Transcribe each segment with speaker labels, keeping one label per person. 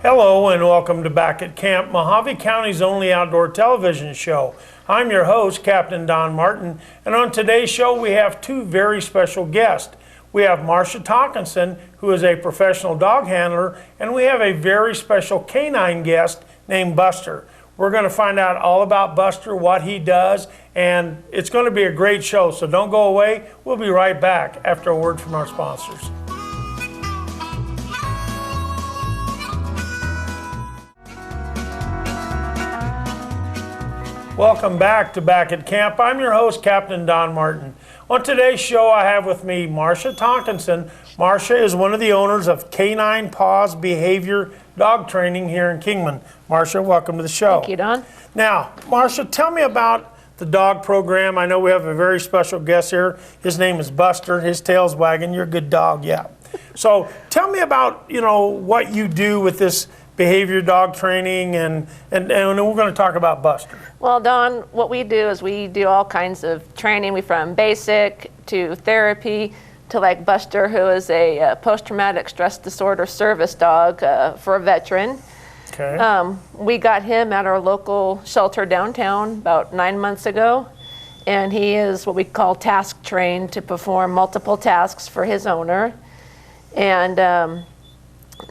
Speaker 1: Hello and welcome to Back at Camp, Mojave County's only outdoor television show. I'm your host, Captain Don Martin, and on today's show we have two very special guests. We have Marsha Tonkinson, who is a professional dog handler, and we have a very special canine guest named Buster. We're going to find out all about Buster, what he does, and it's going to be a great show, so don't go away. We'll be right back after a word from our sponsors. Welcome back to Back at Camp. I'm your host, Captain Don Martin. On today's show, I have with me Marsha Tonkinson. Marsha is one of the owners of Canine Paws Behavior Dog Training here in Kingman. Marsha, welcome to the show.
Speaker 2: Thank you, Don.
Speaker 1: Now, Marsha, tell me about the dog program. I know we have a very special guest here. His name is Buster. His tail's wagging. You're a good dog, yeah. So tell me about, what you do with this behavior dog training, and we're going to talk about Buster.
Speaker 2: Well, Don, what we do is we do all kinds of training. We from basic to therapy to like Buster, who is a post-traumatic stress disorder service dog for a veteran.
Speaker 1: Okay.
Speaker 2: We got him at our local shelter downtown about 9 months ago, and he is what we call task trained to perform multiple tasks for his owner. And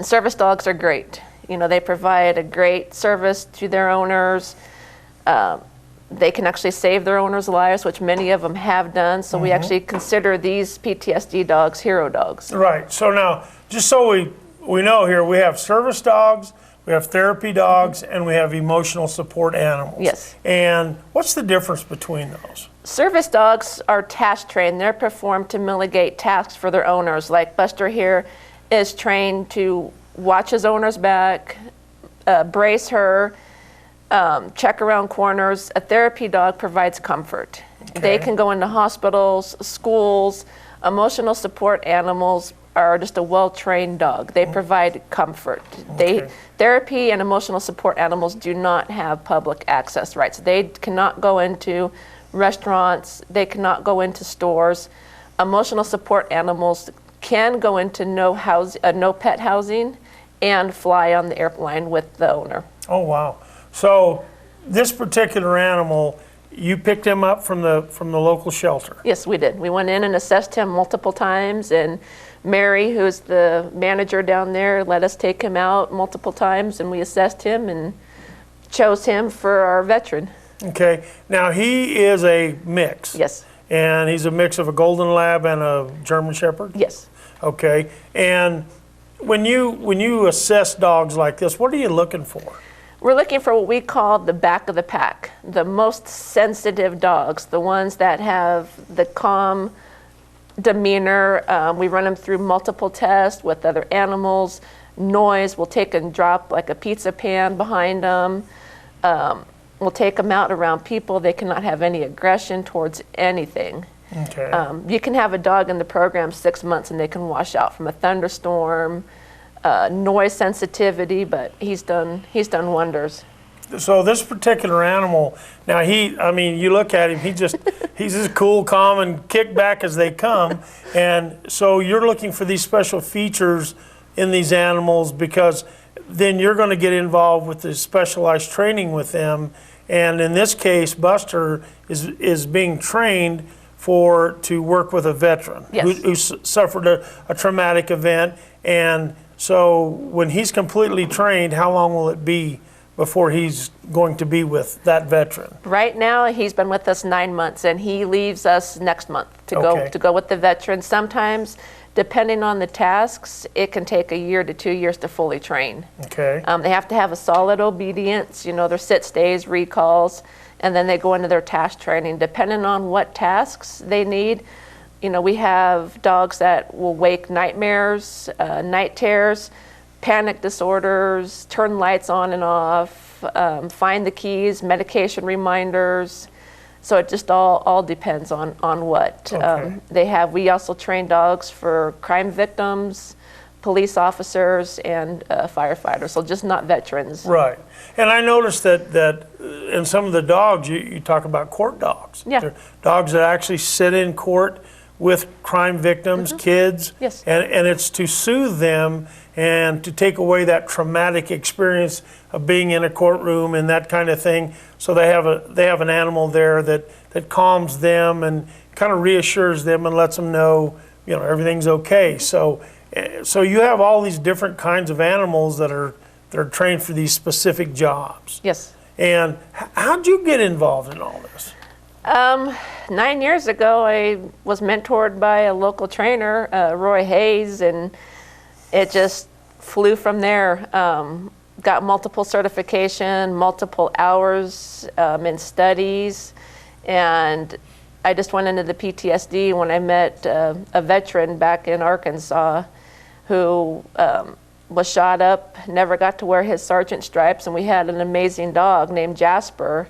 Speaker 2: service dogs are great. They provide a great service to their owners. They can actually save their owners' lives, which many of them have done. So we actually consider these PTSD dogs hero dogs.
Speaker 1: Right. So now, just so we know here, we have service dogs, we have therapy dogs, and we have emotional support animals.
Speaker 2: Yes.
Speaker 1: And what's the difference between those?
Speaker 2: Service dogs are task trained. They're performed to mitigate tasks for their owners. Like Buster here is trained to watch his owner's back, brace her, check around corners. A therapy dog provides comfort.
Speaker 1: Okay.
Speaker 2: They can go into hospitals, schools. Emotional support animals are just a well-trained dog. They provide comfort.
Speaker 1: Okay.
Speaker 2: Therapy and emotional support animals do not have public access rights. They cannot go into restaurants. They cannot go into stores. Emotional support animals can go into no pet housing and fly on the airplane with the owner.
Speaker 1: Oh, wow. So this particular animal, you picked him up from the local shelter?
Speaker 2: Yes, we did. We went in and assessed him multiple times, and Mary, who's the manager down there, let us take him out multiple times, and we assessed him and chose him for our veteran.
Speaker 1: Okay. Now, he is a mix.
Speaker 2: Yes.
Speaker 1: And he's a mix of a golden lab and a German shepherd?
Speaker 2: Yes.
Speaker 1: Okay. And when you assess dogs like this, what are you looking for?
Speaker 2: We're looking for what we call the back of the pack, the most sensitive dogs, the ones that have the calm demeanor. We run them through multiple tests with other animals. Noise, we'll take and drop like a pizza pan behind them. We'll take them out around people. They cannot have any aggression towards anything.
Speaker 1: Okay.
Speaker 2: You can have a dog in the program 6 months and they can wash out from a thunderstorm, noise sensitivity, but he's done wonders.
Speaker 1: So this particular animal, now you look at him, he's as cool, calm, and kick back as they come. And so you're looking for these special features in these animals because then you're going to get involved with the specialized training with them. And in this case, Buster is being trained to work with a veteran.
Speaker 2: Yes.
Speaker 1: who suffered a traumatic event. And so when he's completely trained, how long will it be before he's going to be with that veteran?
Speaker 2: Right now, he's been with us 9 months, and he leaves us next month to go with the veteran. Sometimes, depending on the tasks, it can take a year to 2 years to fully train.
Speaker 1: Okay.
Speaker 2: They have to have a solid obedience, their sit, stays, recalls, and then they go into their task training. Depending on what tasks they need, we have dogs that will wake nightmares, night terrors, panic disorders, turn lights on and off, find the keys, medication reminders. So it just all depends on what they have. We also train dogs for crime victims, police officers, and firefighters, so just not veterans.
Speaker 1: Right. And I noticed that in some of the dogs, you talk about court dogs.
Speaker 2: Yeah.
Speaker 1: They're dogs that actually sit in court with crime victims, kids,
Speaker 2: Yes.
Speaker 1: and it's to soothe them and to take away that traumatic experience of being in a courtroom and that kind of thing. So they have an animal there that calms them and kind of reassures them and lets them know, everything's okay. So you have all these different kinds of animals that are trained for these specific jobs.
Speaker 2: Yes.
Speaker 1: And how'd you get involved in all this?
Speaker 2: 9 years ago, I was mentored by a local trainer, Roy Hayes, and it just flew from there. Got multiple certification, multiple hours in studies, and I just went into the PTSD when I met a veteran back in Arkansas who was shot up, never got to wear his sergeant stripes, and we had an amazing dog named Jasper.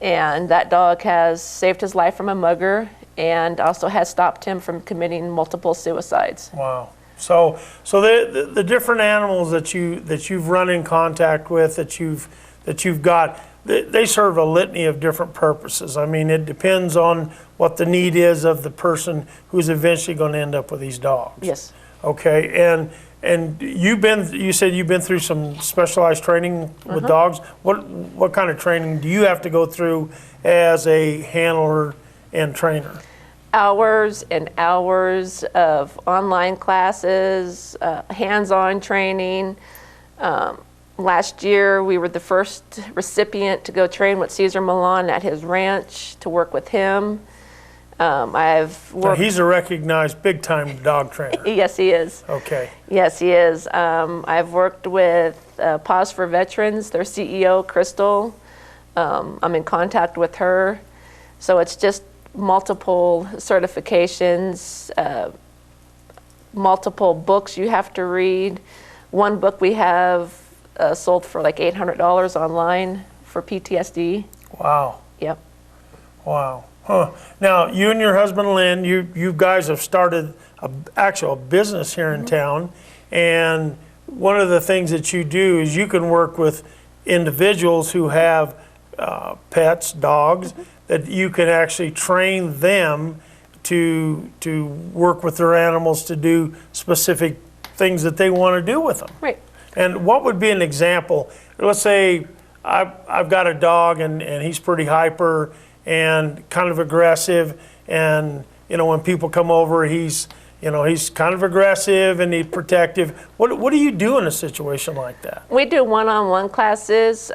Speaker 2: And that dog has saved his life from a mugger and also has stopped him from committing multiple suicides.
Speaker 1: Wow. So the different animals that you've run in contact with, that you've got, they serve a litany of different purposes. I mean, it depends on what the need is of the person who's eventually going to end up with these dogs.
Speaker 2: Yes.
Speaker 1: Okay. And you said you've been through some specialized training with dogs. What kind of training do you have to go through as a handler and trainer?
Speaker 2: Hours and hours of online classes, hands-on training. Last year, we were the first recipient to go train with Cesar Millan at his ranch to work with him. I've worked.
Speaker 1: Now he's a recognized big-time dog trainer.
Speaker 2: Yes, he is.
Speaker 1: Okay.
Speaker 2: Yes, he is. I've worked with Paws for Veterans, their CEO, Crystal. I'm in contact with her. So it's just multiple certifications, multiple books you have to read. One book we have sold for like $800 online for PTSD.
Speaker 1: Wow.
Speaker 2: Yep.
Speaker 1: Wow. Huh. Now, you and your husband, Lynn, you guys have started actual business here in town, and one of the things that you do is you can work with individuals who have pets, dogs, that you can actually train them to work with their animals to do specific things that they want to do with them.
Speaker 2: Right.
Speaker 1: And what would be an example? Let's say I've got a dog and he's pretty hyper and kind of aggressive, and when people come over, he's kind of aggressive and he's protective. What do you do in a situation like that?
Speaker 2: We do one-on-one classes.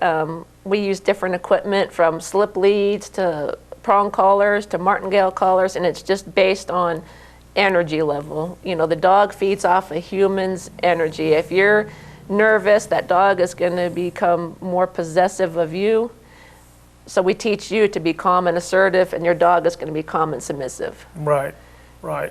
Speaker 2: We use different equipment from slip leads to prong collars to martingale collars, and it's just based on energy level. The dog feeds off a human's energy. If you're nervous, that dog is going to become more possessive of you. So we teach you to be calm and assertive, and your dog is going to be calm and submissive.
Speaker 1: Right.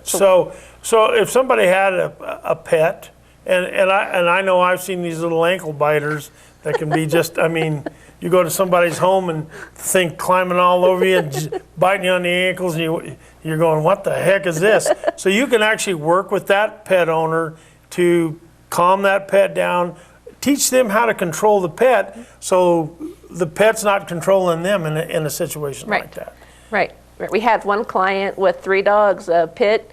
Speaker 1: So if somebody had a pet, and I know I've seen these little ankle biters that can be just, you go to somebody's home and the thing climbing all over you and just biting you on the ankles, and you're going, what the heck is this? So you can actually work with that pet owner to calm that pet down, teach them how to control the pet, so the pet's not controlling them in a situation like that.
Speaker 2: Right. We had one client with 3 dogs, a pit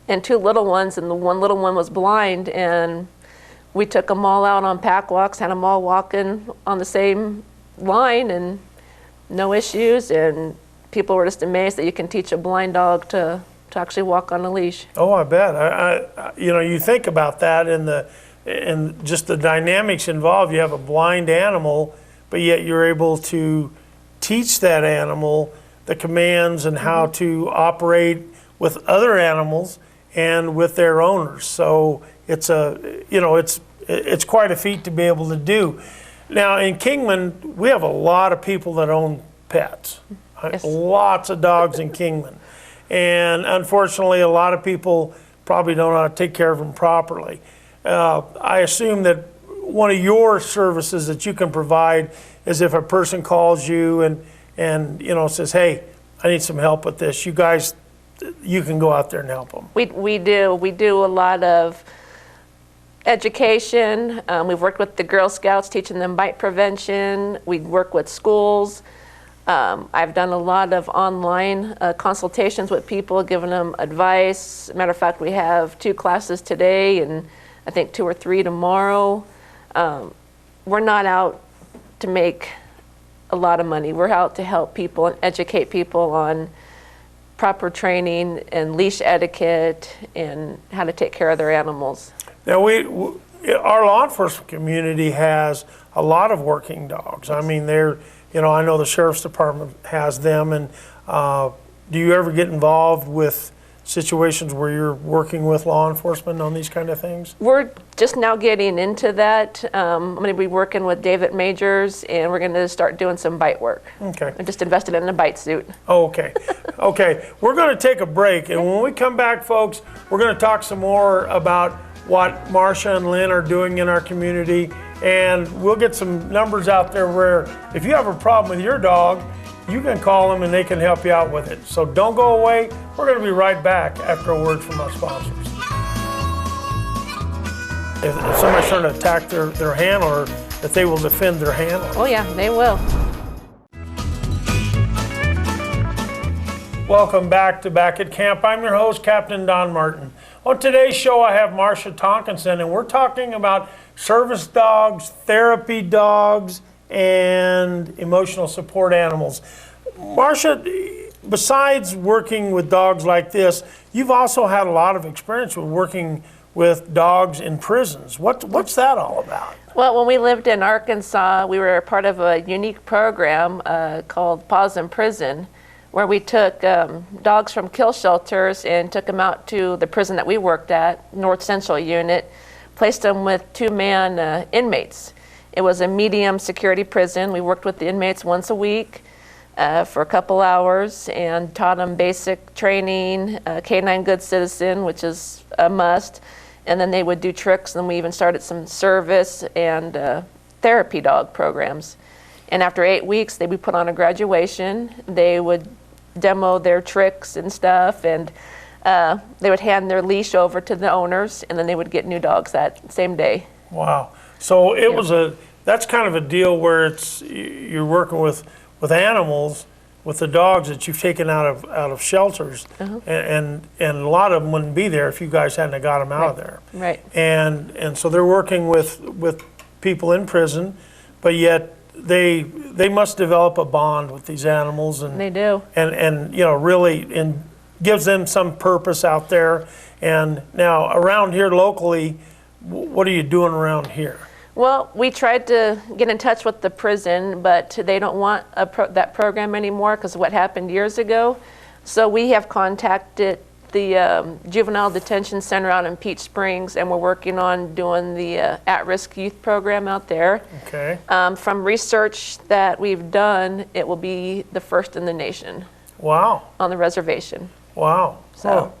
Speaker 2: and 2 little ones, and the one little one was blind, and we took them all out on pack walks, had them all walking on the same line, and no issues, and people were just amazed that you can teach a blind dog to actually walk on a leash.
Speaker 1: Oh, I bet. You think about that and just the dynamics involved. You have a blind animal, but yet you're able to teach that animal the commands and how to operate with other animals and with their owners. So it's quite a feat to be able to do. Now in Kingman, we have a lot of people that own pets.
Speaker 2: Yes.
Speaker 1: Lots of dogs in Kingman. And unfortunately, a lot of people probably don't know how to take care of them properly. I assume that one of your services that you can provide is if a person calls you and says, hey, I need some help with this, you can go out there and help them.
Speaker 2: We do a lot of education. We've worked with the Girl Scouts, teaching them bite prevention. We work with schools. I've done a lot of online consultations with people, giving them advice. Matter of fact, we have 2 classes today and I think 2 or 3 tomorrow. We're not out to make a lot of money. We're out to help people and educate people on proper training and leash etiquette and how to take care of their animals.
Speaker 1: Now, our law enforcement community has a lot of working dogs. I mean, I know the sheriff's department has them, and do you ever get involved with situations where you're working with law enforcement on these kind of things?
Speaker 2: We're just now getting into that. I'm going to be working with David Majors, and we're going to start doing some bite work.
Speaker 1: Okay.
Speaker 2: I just invested in a bite suit.
Speaker 1: Oh, okay. Okay, we're going to take a break, and when we come back, folks, we're going to talk some more about what Marsha and Lynn are doing in our community, and we'll get some numbers out there where if you have a problem with your dog, you can call them and they can help you out with it. So don't go away. We're going to be right back after a word from our sponsors. If somebody's trying to attack their handler, that they will defend their handler.
Speaker 2: Oh yeah, they will.
Speaker 1: Welcome back to Back at Camp. I'm your host, Captain Don Martin. On today's show, I have Marsha Tonkinson, and we're talking about service dogs, therapy dogs, and emotional support animals. Marsha, besides working with dogs like this, you've also had a lot of experience with working with dogs in prisons. What's that all about?
Speaker 2: Well, when we lived in Arkansas, we were part of a unique program called Paws in Prison, where we took dogs from kill shelters and took them out to the prison that we worked at, North Central Unit, placed them with 2-man inmates. It was a medium security prison. We worked with the inmates once a week for a couple hours and taught them basic training, canine good citizen, which is a must, and then they would do tricks, and then we even started some service and therapy dog programs. And after 8 weeks, they would put on a graduation. They would demo their tricks and stuff, and they would hand their leash over to the owners, and then they would get new dogs that same day.
Speaker 1: Wow. So that's kind of a deal where you're working with animals, with the dogs that you've taken out of shelters, and a lot of them wouldn't be there if you guys hadn't got them out of there.
Speaker 2: Right.
Speaker 1: And so they're working with people in prison, but yet they must develop a bond with these animals, and
Speaker 2: they do,
Speaker 1: and really gives them some purpose out there. And now around here locally, what are you doing around here?
Speaker 2: Well, we tried to get in touch with the prison, but they don't want that program anymore because of what happened years ago. So we have contacted the Juvenile Detention Center out in Peach Springs, and we're working on doing the at-risk youth program out there.
Speaker 1: Okay.
Speaker 2: From research that we've done, it will be the first in the nation.
Speaker 1: Wow.
Speaker 2: On the reservation.
Speaker 1: Wow. But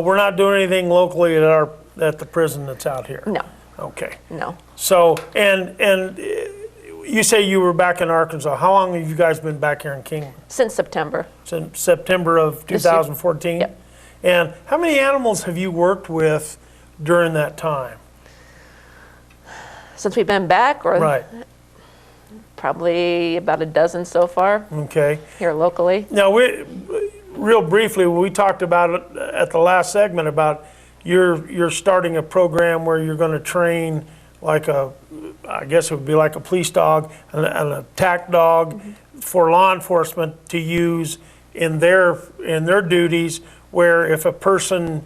Speaker 1: we're not doing anything locally at the prison that's out here.
Speaker 2: No.
Speaker 1: Okay.
Speaker 2: No.
Speaker 1: So, and you say you were back in Arkansas. How long have you guys been back here in Kingman?
Speaker 2: Since September.
Speaker 1: Since September of 2014?
Speaker 2: Yep.
Speaker 1: And how many animals have you worked with during that time?
Speaker 2: Since we've been back, or
Speaker 1: right.
Speaker 2: Probably about a dozen so far.
Speaker 1: Okay.
Speaker 2: Here locally.
Speaker 1: Now, real briefly, we talked about it at the last segment about you're starting a program where you're going to train I guess it would be like a police dog, an attack dog for law enforcement to use in their duties, where if a person's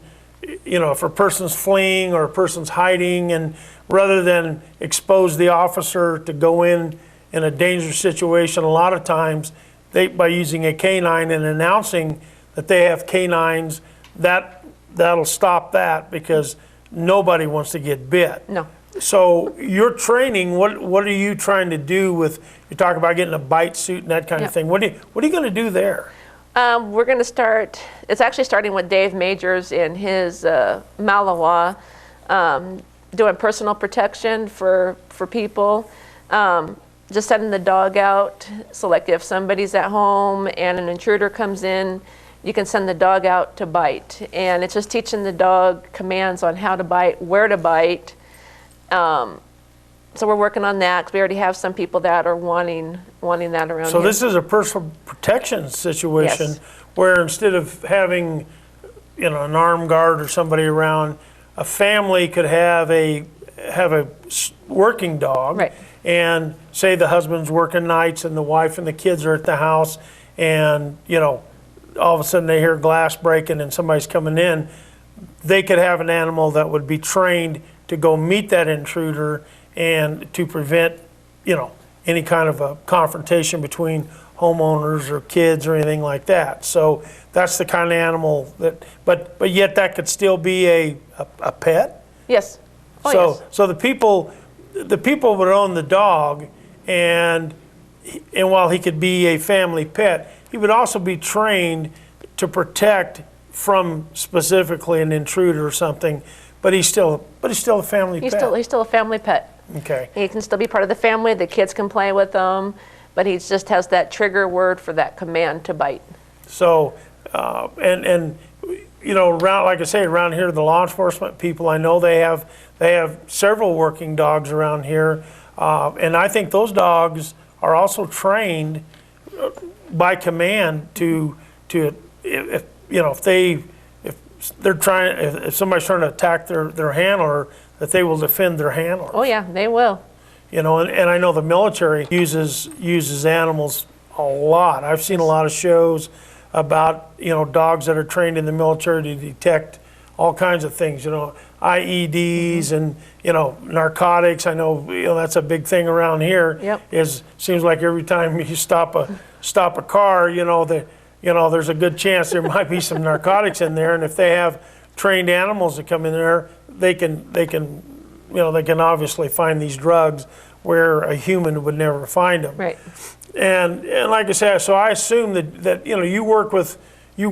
Speaker 1: fleeing or a person's hiding, and rather than expose the officer to go in a dangerous situation, a lot of times by using a canine and announcing that they have canines, that'll stop that, because nobody wants to get bit.
Speaker 2: No.
Speaker 1: So your training, what are you trying to do with, you talk about getting a bite suit and that kind of thing. What are you going to do there?
Speaker 2: We're going to start, it's actually starting with Dave Majors in his Malawa, doing personal protection for people. Just sending the dog out, so like if somebody's at home and an intruder comes in, you can send the dog out to bite. And it's just teaching the dog commands on how to bite, where to bite, So we're working on that because we already have some people that are wanting that around
Speaker 1: So
Speaker 2: here.
Speaker 1: this is a personal protection situation
Speaker 2: Yes.
Speaker 1: where instead of having, an armed guard or somebody around, a family could have a working dog.
Speaker 2: Right.
Speaker 1: And say the husband's working nights and the wife and the kids are at the house, and all of a sudden they hear glass breaking and somebody's coming in. They could have an animal that would be trained to go meet that intruder and to prevent, any kind of a confrontation between homeowners or kids or anything like that. So that's the kind of animal that, but yet that could still be a pet.
Speaker 2: Yes. Oh,
Speaker 1: So
Speaker 2: yes.
Speaker 1: so the people would own the dog, and while he could be a family pet, he would also be trained to protect from specifically an intruder or something. But he's still a family pet.
Speaker 2: He's still a family pet.
Speaker 1: Okay.
Speaker 2: He can still be part of the family. The kids can play with him, but he just has that trigger word for that command to bite.
Speaker 1: So around, like I say, around here, the law enforcement people, I know they have several working dogs around here, and I think those dogs are also trained by command to if somebody's trying to attack their handler, that they will defend their handler.
Speaker 2: Oh yeah, they will.
Speaker 1: And I know the military uses animals a lot. I've seen a lot of shows about dogs that are trained in the military to detect all kinds of things, IEDs and narcotics. I know that's a big thing around here.
Speaker 2: Yep.
Speaker 1: Seems like every time you stop a car, there's a good chance there might be some narcotics in there, and if they have trained animals that come in there, they can obviously find these drugs where a human would never find them.
Speaker 2: Right.
Speaker 1: And like I said, so I assume that you work because you're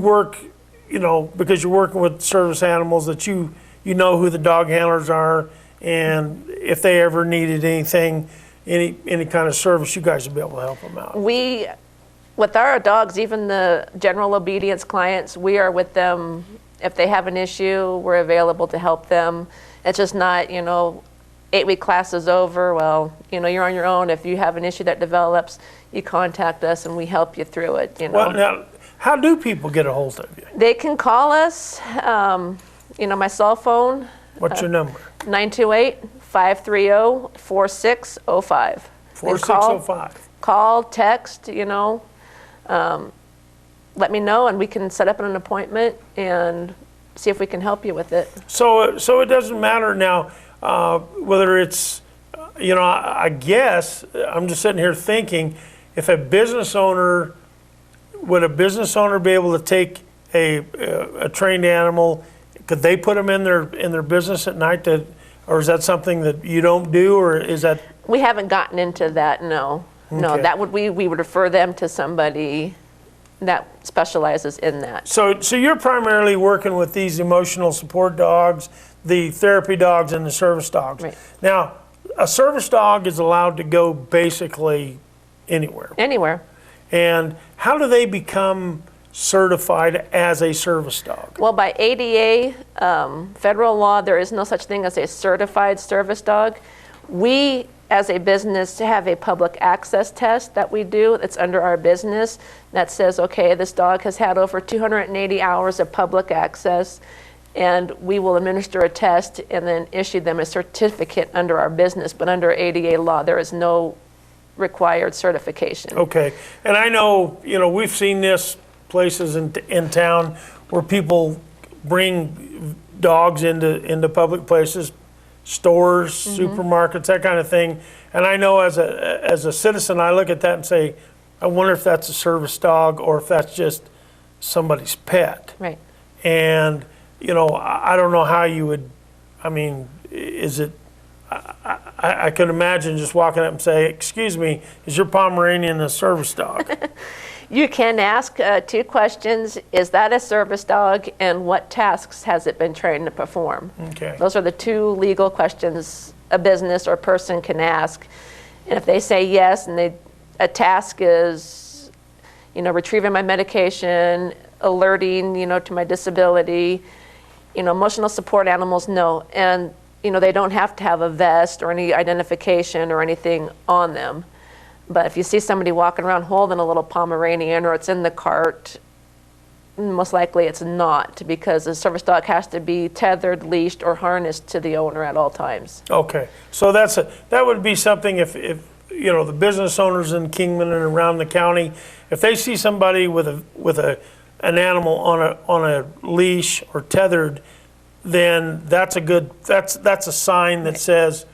Speaker 1: working with service animals, that you know who the dog handlers are, and if they ever needed anything, any kind of service, you guys would be able to help them out.
Speaker 2: With our dogs, even the general obedience clients, we are with them. If they have an issue, we're available to help them. It's just not, 8-week class is over. Well, you're on your own. If you have an issue that develops, you contact us and we help you through it.
Speaker 1: Well, now, how do people get a hold of you?
Speaker 2: They can call us. My cell phone.
Speaker 1: What's your number?
Speaker 2: 928-530-4605.
Speaker 1: 4605.
Speaker 2: Call, text, let me know and we can set up an appointment and see if we can help you with it.
Speaker 1: So it doesn't matter now whether it's, I guess, I'm just sitting here thinking, if would a business owner be able to take a trained animal? Could they put them in their business at night, or is that something that you don't do, or is that?
Speaker 2: We haven't gotten into that, no. Okay. No, that would we would refer them to somebody that specializes in that.
Speaker 1: So you're primarily working with these emotional support dogs, the therapy dogs, and the service dogs.
Speaker 2: Right.
Speaker 1: Now, a service dog is allowed to go basically anywhere.
Speaker 2: Anywhere.
Speaker 1: And how do they become certified as a service dog?
Speaker 2: Well, by ADA, federal law, there is no such thing as a certified service dog. We, as a business, have a public access test that we do. It's under our business that says, okay, this dog has had over 280 hours of public access, and we will administer a test and then issue them a certificate under our business. But under ADA law, there is no required certification.
Speaker 1: Okay, and I know, we've seen this places in town where people bring dogs into public places, stores, supermarkets, that kind of thing. And I know as a citizen, I look at that and say, I wonder if that's a service dog or if that's just somebody's pet.
Speaker 2: Right.
Speaker 1: And, I don't know how you would, is it, I could imagine just walking up and say, excuse me, is your Pomeranian a service dog?
Speaker 2: You can ask 2 questions. Is that a service dog, and what tasks has it been trained to perform?
Speaker 1: Okay.
Speaker 2: Those are the 2 legal questions a business or person can ask. And if they say yes, and a task is, retrieving my medication, alerting, to my disability, emotional support animals, no. And they don't have to have a vest or any identification or anything on them. But if you see somebody walking around holding a little Pomeranian or it's in the cart, most likely it's not, because the service dog has to be tethered, leashed, or harnessed to the owner at all times.
Speaker 1: Okay, so that would be something if the business owners in Kingman and around the county, if they see somebody with an animal on a leash or tethered, then that's a sign that says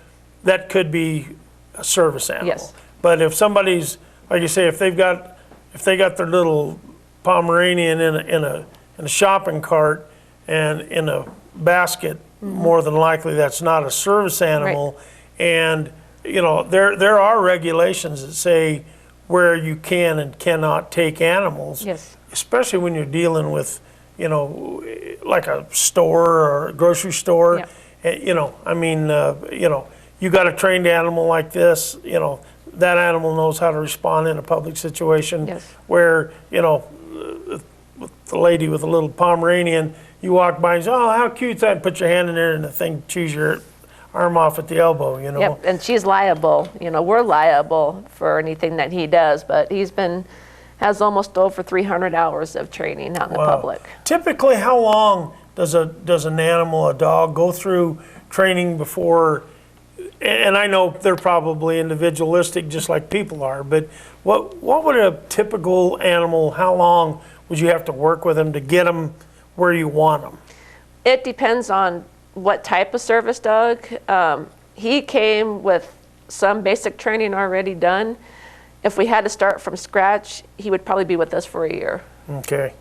Speaker 1: that could be a service animal.
Speaker 2: Yes.
Speaker 1: But if somebody's, like you say, if they got their little Pomeranian in a shopping cart and in a basket, more than likely that's not a service animal.
Speaker 2: Right.
Speaker 1: And there are regulations that say where you can and cannot take animals.
Speaker 2: Yes.
Speaker 1: Especially when you're dealing with like a store or a grocery store.
Speaker 2: Yeah.
Speaker 1: You got a trained animal like this, that animal knows how to respond in a public situation.
Speaker 2: Yes.
Speaker 1: Where, the lady with a little Pomeranian, you walk by and say, oh, how cute's that? And put your hand in there and the thing chews your arm off at the elbow,
Speaker 2: Yep, and she's liable. We're liable for anything that he does, but has almost over 300 hours of training out in the public.
Speaker 1: Typically, how long does an animal, a dog, go through training before? And I know they're probably individualistic, just like people are. But what would a typical animal? How long would you have to work with them to get them where you want them?
Speaker 2: It depends on what type of service dog. He came with some basic training already done. If we had to start from scratch, he would probably be with us for a year.
Speaker 1: Okay.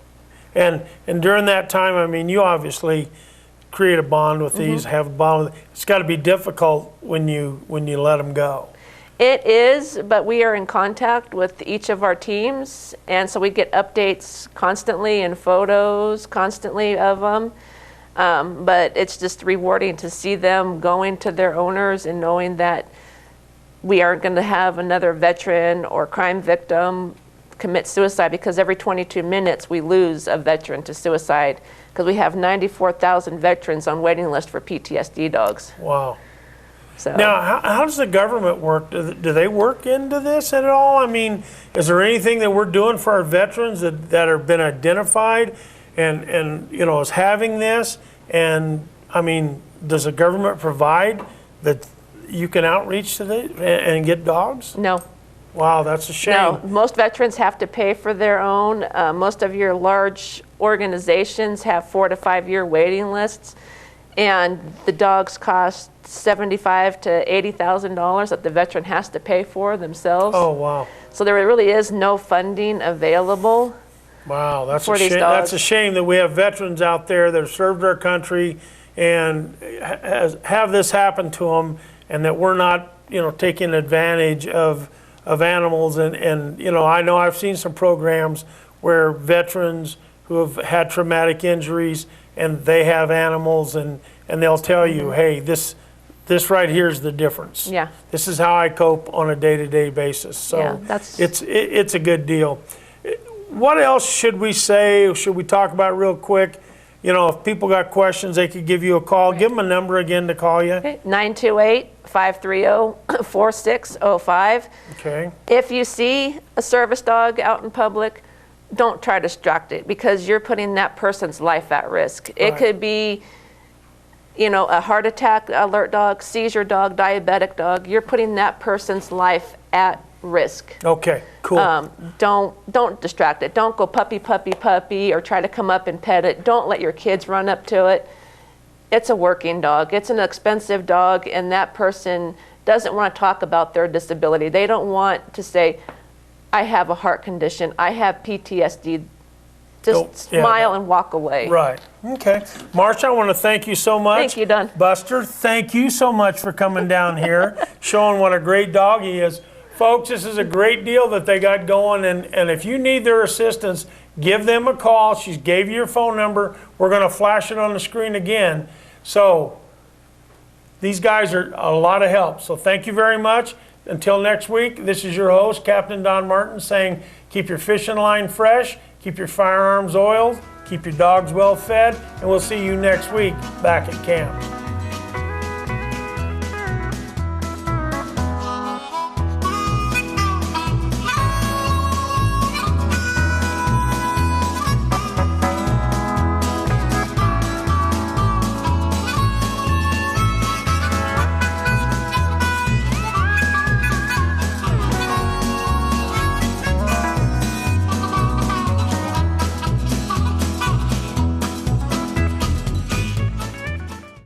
Speaker 1: And during that time, you obviously create a bond with these, have a bond with, it's got to be difficult when you let them go.
Speaker 2: It is, but we are in contact with each of our teams, and so we get updates constantly and photos constantly of them. But it's just rewarding to see them going to their owners and knowing that we aren't going to have another veteran or crime victim commit suicide, because every 22 minutes we lose a veteran to suicide, because we have 94,000 veterans on waiting list for PTSD dogs.
Speaker 1: Wow.
Speaker 2: So
Speaker 1: now, how does the government work? Do they work into this at all? Is there anything that we're doing for our veterans that have been identified and as having this? And does the government provide that you can outreach to and get dogs?
Speaker 2: No.
Speaker 1: Wow, that's a shame.
Speaker 2: No, most veterans have to pay for their own. Most of your large organizations have 4 to 5 year waiting lists, and the dogs cost $75,000 to $80,000 that the veteran has to pay for themselves.
Speaker 1: Oh, wow.
Speaker 2: So there really is no funding available.
Speaker 1: Wow, that's
Speaker 2: for
Speaker 1: a
Speaker 2: these
Speaker 1: shame.
Speaker 2: dogs.
Speaker 1: That's a shame that we have veterans out there that have served our country and have this happen to them, and that we're not, taking advantage of animals. And I know I've seen some programs where veterans who have had traumatic injuries and they have animals, and they'll tell you, hey, this right here is the difference.
Speaker 2: Yeah.
Speaker 1: This is how I cope on a day-to-day basis. So
Speaker 2: Yeah,
Speaker 1: it's a good deal. What else should we say? Should we talk about real quick? If people got questions, they could give you a call. Give them a number again to call you.
Speaker 2: Okay. 928-530-4605.
Speaker 1: Okay.
Speaker 2: If you see a service dog out in public, don't try to distract it, because you're putting that person's life at risk. It
Speaker 1: Right.
Speaker 2: could be, a heart attack alert dog, seizure dog, diabetic dog. You're putting that person's life at risk.
Speaker 1: Okay, cool.
Speaker 2: Don't distract it. Don't go puppy, puppy, puppy, or try to come up and pet it. Don't let your kids run up to it. It's a working dog. It's an expensive dog, and that person doesn't want to talk about their disability. They don't want to say, I have a heart condition, I have PTSD. Just smile and walk away.
Speaker 1: Right. Okay. Marsha, I want to thank you so much.
Speaker 2: Thank you, Don.
Speaker 1: Buster, thank you so much for coming down here, showing what a great dog he is. Folks, this is a great deal that they got going, and if you need their assistance, give them a call. She gave you your phone number. We're going to flash it on the screen again. So these guys are a lot of help. So thank you very much. Until next week, this is your host, Captain Don Martin, saying keep your fishing line fresh, keep your firearms oiled, keep your dogs well fed, and we'll see you next week back at camp.